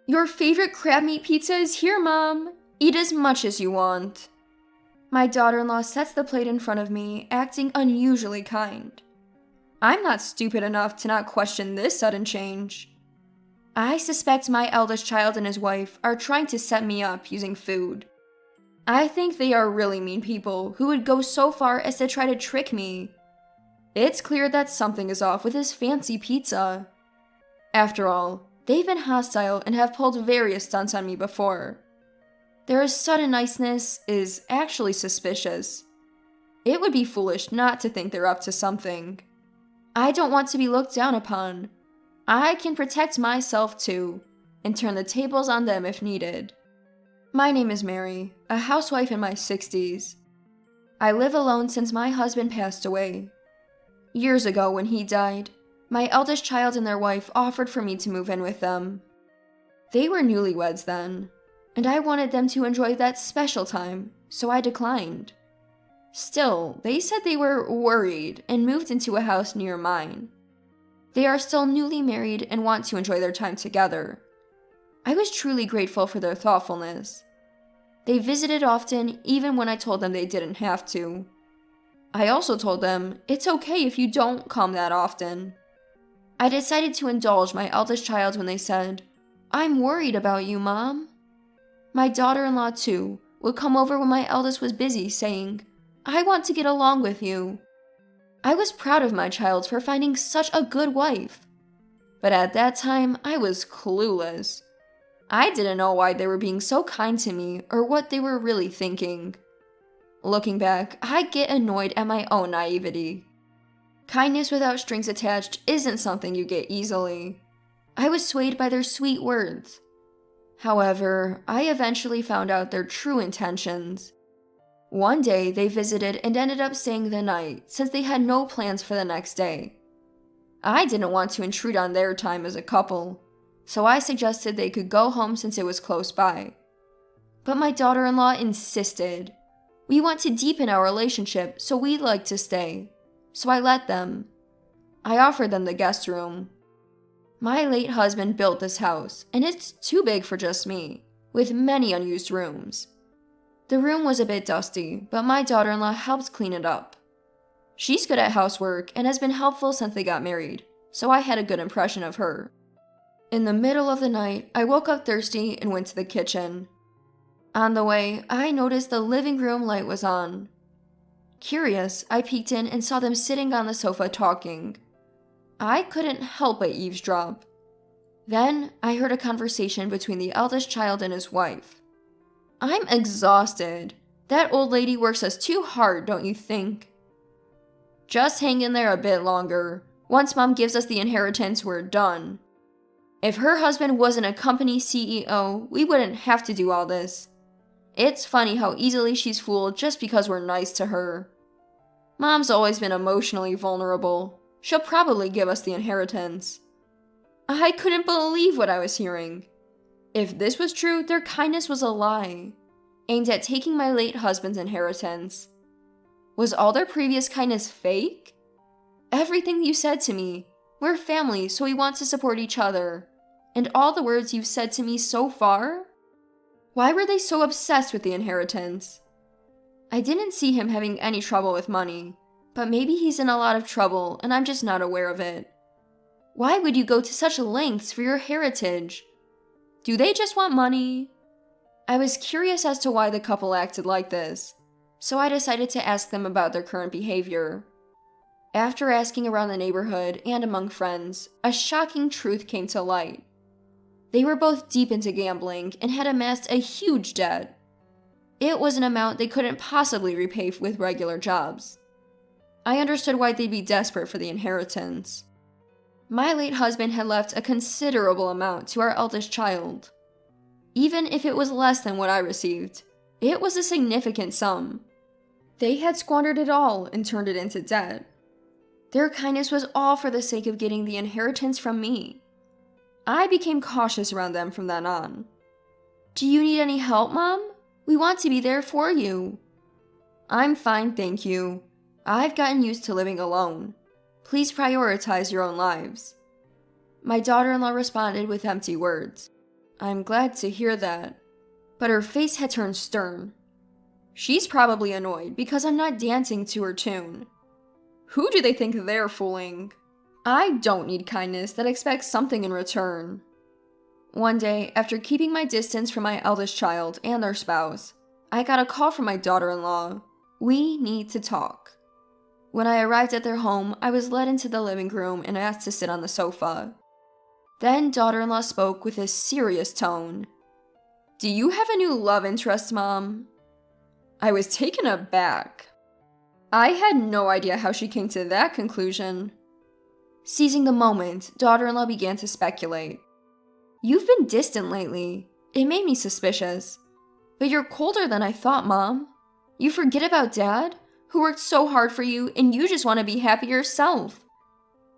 Your favorite crab meat pizza is here, Mom. Eat as much as you want. My daughter-in-law sets the plate in front of me, acting unusually kind. I'm not stupid enough to not question this sudden change. I suspect my eldest child and his wife are trying to set me up using food. I think they are really mean people who would go so far as to try to trick me. It's clear that something is off with this fancy pizza. After all, they've been hostile and have pulled various stunts on me before. Their sudden niceness is actually suspicious. It would be foolish not to think they're up to something. I don't want to be looked down upon. I can protect myself too, and turn the tables on them if needed. My name is Mary, a housewife in my 60s. I live alone since my husband passed away. Years ago when he died, my eldest child and their wife offered for me to move in with them. They were newlyweds then, and I wanted them to enjoy that special time, so I declined. Still, they said they were worried and moved into a house near mine. They are still newly married and want to enjoy their time together. I was truly grateful for their thoughtfulness. They visited often, even when I told them they didn't have to. I also told them, it's okay if you don't come that often. I decided to indulge my eldest child when they said, I'm worried about you, Mom. My daughter-in-law, too, would come over when my eldest was busy, saying, I want to get along with you. I was proud of my child for finding such a good wife. But at that time, I was clueless. I didn't know why they were being so kind to me or what they were really thinking. Looking back, I get annoyed at my own naivety. Kindness without strings attached isn't something you get easily. I was swayed by their sweet words. However, I eventually found out their true intentions. One day, they visited and ended up staying the night since they had no plans for the next day. I didn't want to intrude on their time as a couple, so I suggested they could go home since it was close by. But my daughter-in-law insisted. We want to deepen our relationship, so we'd like to stay. So I let them. I offered them the guest room. My late husband built this house, and it's too big for just me, with many unused rooms. The room was a bit dusty, but my daughter-in-law helped clean it up. She's good at housework and has been helpful since they got married, so I had a good impression of her. In the middle of the night, I woke up thirsty and went to the kitchen. On the way, I noticed the living room light was on. Curious, I peeked in and saw them sitting on the sofa talking. I couldn't help but eavesdrop. Then, I heard a conversation between the eldest child and his wife. I'm exhausted. That old lady works us too hard, don't you think? Just hang in there a bit longer. Once Mom gives us the inheritance, we're done. If her husband wasn't a company CEO, we wouldn't have to do all this. It's funny how easily she's fooled just because we're nice to her. Mom's always been emotionally vulnerable. She'll probably give us the inheritance. I couldn't believe what I was hearing. If this was true, their kindness was a lie, aimed at taking my late husband's inheritance. Was all their previous kindness fake? Everything you said to me, we're family, so we want to support each other, and all the words you've said to me so far? Why were they so obsessed with the inheritance? I didn't see him having any trouble with money, but maybe he's in a lot of trouble and I'm just not aware of it. Why would you go to such lengths for your heritage? Do they just want money? I was curious as to why the couple acted like this, so I decided to ask them about their current behavior. After asking around the neighborhood and among friends, a shocking truth came to light. They were both deep into gambling and had amassed a huge debt. It was an amount they couldn't possibly repay with regular jobs. I understood why they'd be desperate for the inheritance. My late husband had left a considerable amount to our eldest child. Even if it was less than what I received, it was a significant sum. They had squandered it all and turned it into debt. Their kindness was all for the sake of getting the inheritance from me. I became cautious around them from then on. Do you need any help, Mom? We want to be there for you. I'm fine, thank you. I've gotten used to living alone. Please prioritize your own lives. My daughter-in-law responded with empty words. I'm glad to hear that. But her face had turned stern. She's probably annoyed because I'm not dancing to her tune. Who do they think they're fooling? I don't need kindness that expects something in return. One day, after keeping my distance from my eldest child and their spouse, I got a call from my daughter-in-law. We need to talk. When I arrived at their home, I was led into the living room and asked to sit on the sofa. Then daughter-in-law spoke with a serious tone. "Do you have a new love interest, Mom?" I was taken aback. I had no idea how she came to that conclusion. Seizing the moment, daughter-in-law began to speculate. "You've been distant lately. It made me suspicious. But you're colder than I thought, Mom. You forget about Dad, who worked so hard for you, and you just want to be happy yourself.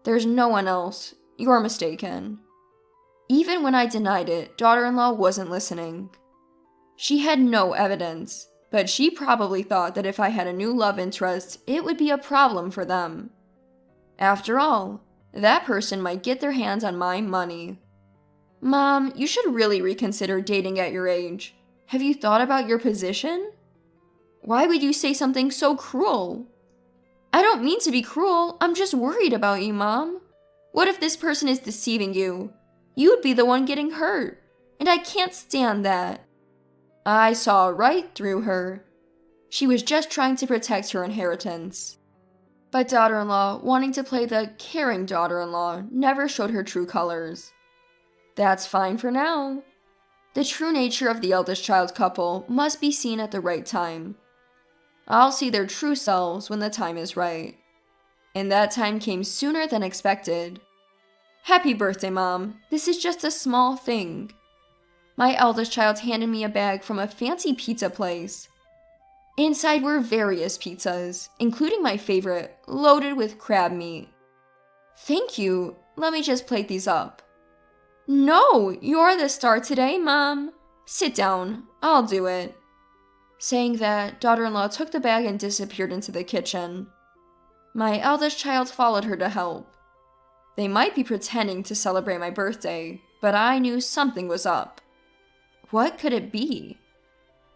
There's no one else. You're mistaken." Even when I denied it, daughter-in-law wasn't listening. She had no evidence, but she probably thought that if I had a new love interest, it would be a problem for them. After all, that person might get their hands on my money. "Mom, you should really reconsider dating at your age. Have you thought about your position? Why would you say something so cruel?" "I don't mean to be cruel. I'm just worried about you, Mom. What if this person is deceiving you? You'd be the one getting hurt, and I can't stand that." I saw right through her. She was just trying to protect her inheritance. But daughter-in-law, wanting to play the caring daughter-in-law, never showed her true colors. That's fine for now. The true nature of the eldest child couple must be seen at the right time. I'll see their true selves when the time is right. And that time came sooner than expected. "Happy birthday, Mom. This is just a small thing." My eldest child handed me a bag from a fancy pizza place. Inside were various pizzas, including my favorite, loaded with crab meat. "Thank you. Let me just plate these up." "No, you're the star today, Mom. Sit down. I'll do it." Saying that, daughter-in-law took the bag and disappeared into the kitchen. My eldest child followed her to help. They might be pretending to celebrate my birthday, but I knew something was up. What could it be?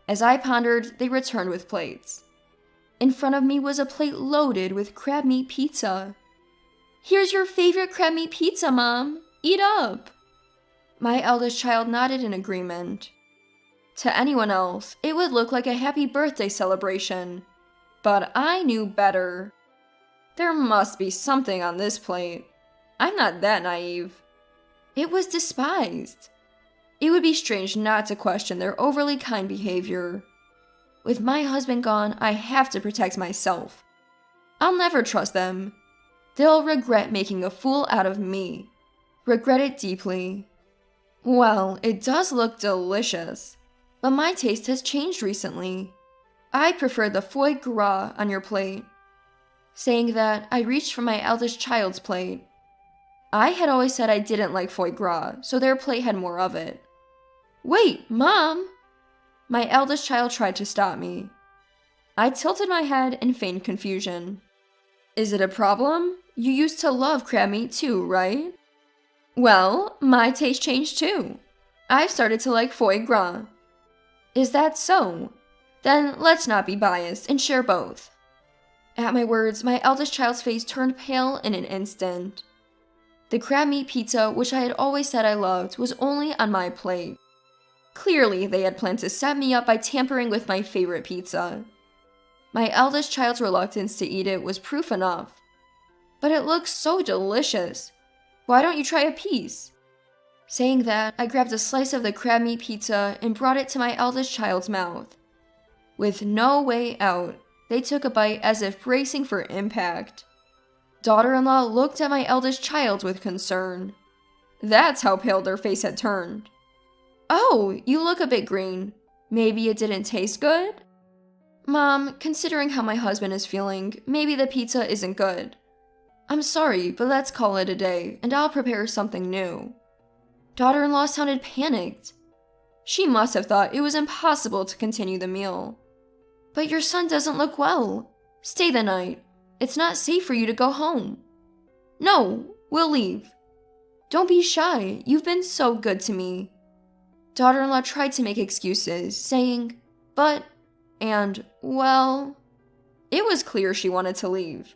As I pondered, they returned with plates. In front of me was a plate loaded with crab meat pizza. "Here's your favorite crab meat pizza, Mom. Eat up." My eldest child nodded in agreement. To anyone else, it would look like a happy birthday celebration, but I knew better. There must be something on this plate. I'm not that naive. It was despised. It would be strange not to question their overly kind behavior. With my husband gone, I have to protect myself. I'll never trust them. They'll regret making a fool out of me. Regret it deeply. Well, it does look delicious, but my taste has changed recently. I prefer the foie gras on your plate. Saying that, I reached for my eldest child's plate. I had always said I didn't like foie gras, so their plate had more of it. "Wait, Mom!" My eldest child tried to stop me. I tilted my head and feigned confusion. "Is it a problem? You used to love crab meat too, right?" "Well, my taste changed too. I've started to like foie gras." "Is that so? Then let's not be biased and share both." At my words, my eldest child's face turned pale in an instant. The crab meat pizza, which I had always said I loved, was only on my plate. Clearly, they had planned to set me up by tampering with my favorite pizza. My eldest child's reluctance to eat it was proof enough. "But it looks so delicious. Why don't you try a piece?" Saying that, I grabbed a slice of the crab meat pizza and brought it to my eldest child's mouth. With no way out, they took a bite as if bracing for impact. Daughter-in-law looked at my eldest child with concern. That's how pale their face had turned. "Oh, you look a bit green. Maybe it didn't taste good?" "Mom, considering how my husband is feeling, maybe the pizza isn't good. I'm sorry, but let's call it a day, and I'll prepare something new." Daughter-in-law sounded panicked. She must have thought it was impossible to continue the meal. "But your son doesn't look well. Stay the night. It's not safe for you to go home." "No, we'll leave." "Don't be shy. You've been so good to me." Daughter-in-law tried to make excuses, saying, but, and, well, it was clear she wanted to leave.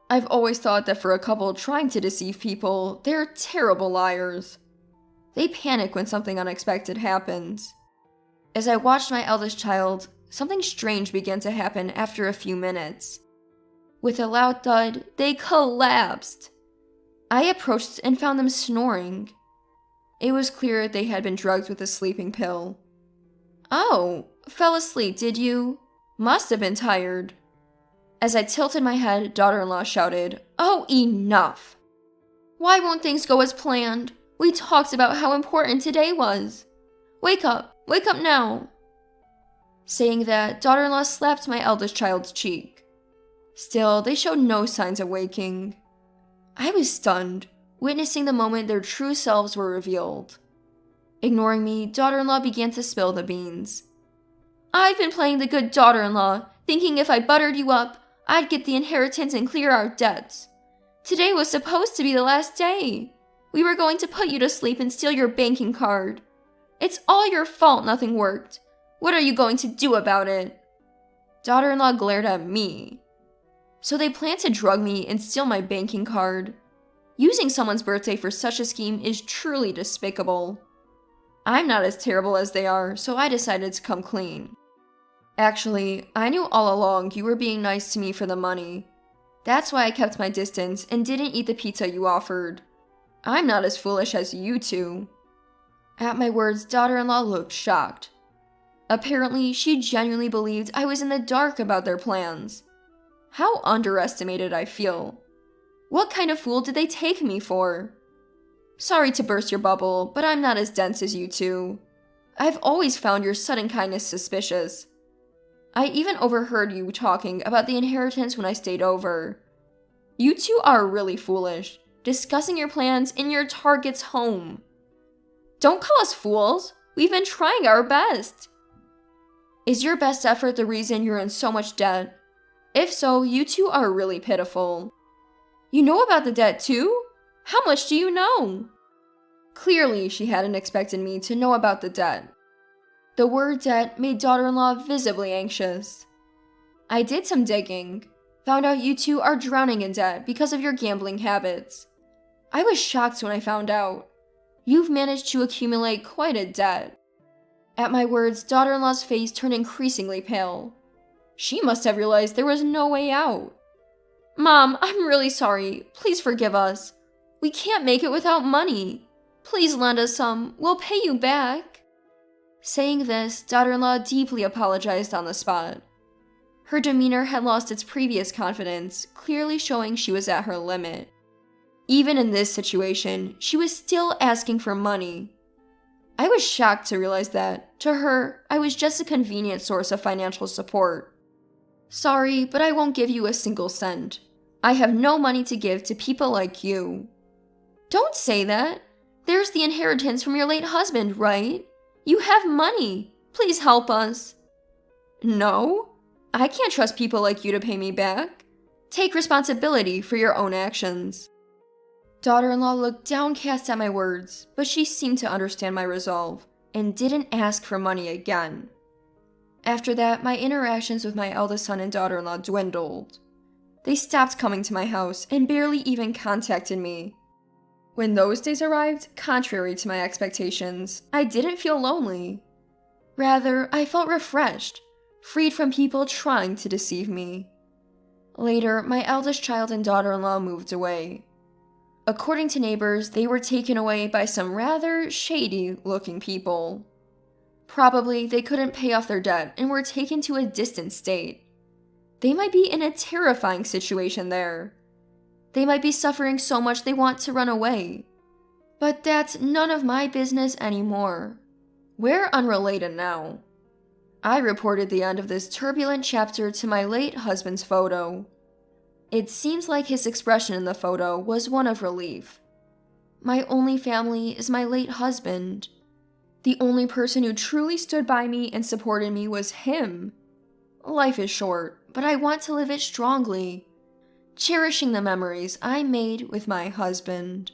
I've always thought that for a couple trying to deceive people, they're terrible liars. They panic when something unexpected happens. As I watched my eldest child, something strange began to happen after a few minutes. With a loud thud, they collapsed. I approached and found them snoring. It was clear they had been drugged with a sleeping pill. Oh, fell asleep, did you? Must have been tired. As I tilted my head, daughter-in-law shouted, "Oh, enough! Why won't things go as planned? We talked about how important today was. Wake up now." Saying that, daughter-in-law slapped my eldest child's cheek. Still, they showed no signs of waking. I was stunned, witnessing the moment their true selves were revealed. Ignoring me, daughter-in-law began to spill the beans. "I've been playing the good daughter-in-law, thinking if I buttered you up, I'd get the inheritance and clear our debts. Today was supposed to be the last day. We were going to put you to sleep and steal your banking card. It's all your fault nothing worked. What are you going to do about it?" Daughter-in-law glared at me. So they plan to drug me and steal my banking card. Using someone's birthday for such a scheme is truly despicable. I'm not as terrible as they are, so I decided to come clean. Actually, I knew all along you were being nice to me for the money. That's why I kept my distance and didn't eat the pizza you offered. I'm not as foolish as you two. At my words, daughter-in-law looked shocked. Apparently, she genuinely believed I was in the dark about their plans. How underestimated I feel. What kind of fool did they take me for? Sorry to burst your bubble, but I'm not as dense as you two. I've always found your sudden kindness suspicious. I even overheard you talking about the inheritance when I stayed over. You two are really foolish, discussing your plans in your target's home. Don't call us fools. We've been trying our best. Is your best effort the reason you're in so much debt? If so, you two are really pitiful. You know about the debt too? How much do you know? Clearly, she hadn't expected me to know about the debt. The word debt made daughter-in-law visibly anxious. I did some digging, found out you two are drowning in debt because of your gambling habits. I was shocked when I found out. You've managed to accumulate quite a debt. At my words, daughter-in-law's face turned increasingly pale. She must have realized there was no way out. "Mom, I'm really sorry. Please forgive us. We can't make it without money. Please lend us some. We'll pay you back." Saying this, daughter-in-law deeply apologized on the spot. Her demeanor had lost its previous confidence, clearly showing she was at her limit. Even in this situation, she was still asking for money. I was shocked to realize that, to her, I was just a convenient source of financial support. "Sorry, but I won't give you a single cent. I have no money to give to people like you." "Don't say that. There's the inheritance from your late husband, right? You have money. Please help us." "No, I can't trust people like you to pay me back. Take responsibility for your own actions." Daughter-in-law looked downcast at my words, but she seemed to understand my resolve, and didn't ask for money again. After that, my interactions with my eldest son and daughter-in-law dwindled. They stopped coming to my house and barely even contacted me. When those days arrived, contrary to my expectations, I didn't feel lonely. Rather, I felt refreshed, freed from people trying to deceive me. Later, my eldest child and daughter-in-law moved away. According to neighbors, they were taken away by some rather shady-looking people. Probably they couldn't pay off their debt and were taken to a distant state. They might be in a terrifying situation there. They might be suffering so much they want to run away. But that's none of my business anymore. We're unrelated now. I reported the end of this turbulent chapter to my late husband's photo. It seems like his expression in the photo was one of relief. My only family is my late husband. The only person who truly stood by me and supported me was him. Life is short, but I want to live it strongly, cherishing the memories I made with my husband.